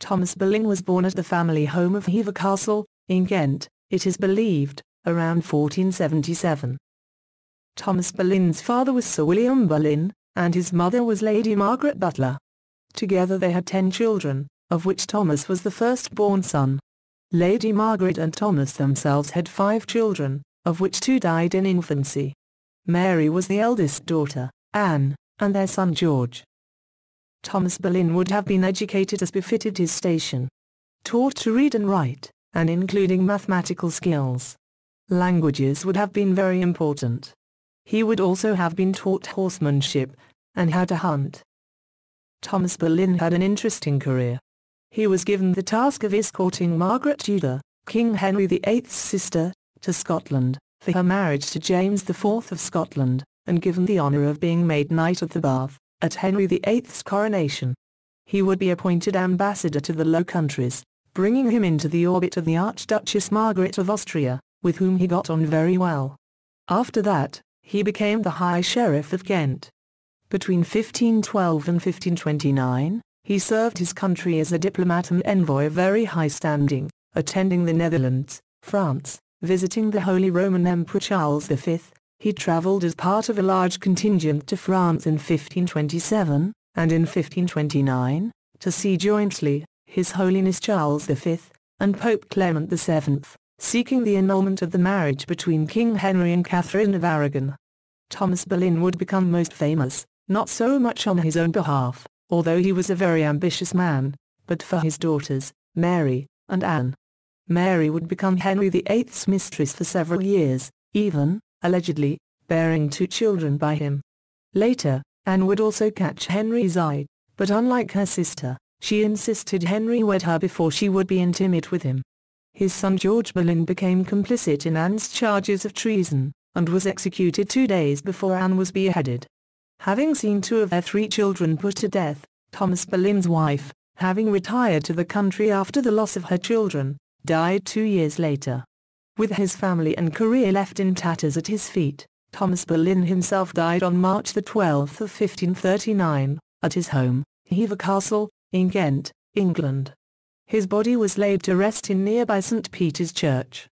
Thomas Boleyn was born at the family home of Hever Castle, in Kent, it is believed, around 1477. Thomas Boleyn's father was Sir William Boleyn, and his mother was Lady Margaret Butler. Together they had 10 children, of which Thomas was the firstborn son. Lady Margaret and Thomas themselves had 5 children, of which 2 died in infancy. Mary was the eldest daughter, Anne, and their son George. Thomas Boleyn would have been educated as befitted his station. Taught to read and write, and including mathematical skills. Languages would have been very important. He would also have been taught horsemanship, and how to hunt. Thomas Boleyn had an interesting career. He was given the task of escorting Margaret Tudor, King Henry VIII's sister, to Scotland, for her marriage to James IV of Scotland, and given the honour of being made Knight of the Bath, at Henry VIII's coronation. He would be appointed ambassador to the Low Countries, bringing him into the orbit of the Archduchess Margaret of Austria, with whom he got on very well. After that, he became the High Sheriff of Kent. Between 1512 and 1529, he served his country as a diplomat and envoy of very high standing, attending the Netherlands, France, visiting the Holy Roman Emperor Charles V. He travelled as part of a large contingent to France in 1527, and in 1529, to see jointly, His Holiness Charles V, and Pope Clement VII, seeking the annulment of the marriage between King Henry and Catherine of Aragon. Thomas Boleyn would become most famous, not so much on his own behalf, although he was a very ambitious man, but for his daughters, Mary, and Anne. Mary would become Henry VIII's mistress for several years, even, allegedly, bearing 2 children by him. Later, Anne would also catch Henry's eye, but unlike her sister, she insisted Henry wed her before she would be intimate with him. His son George Boleyn became complicit in Anne's charges of treason, and was executed 2 days before Anne was beheaded. Having seen 2 of their 3 children put to death, Thomas Boleyn's wife, having retired to the country after the loss of her children, died 2 years later. With his family and career left in tatters at his feet, Thomas Boleyn himself died on March 12 of 1539, at his home, Hever Castle, in Kent, England. His body was laid to rest in nearby St. Peter's Church.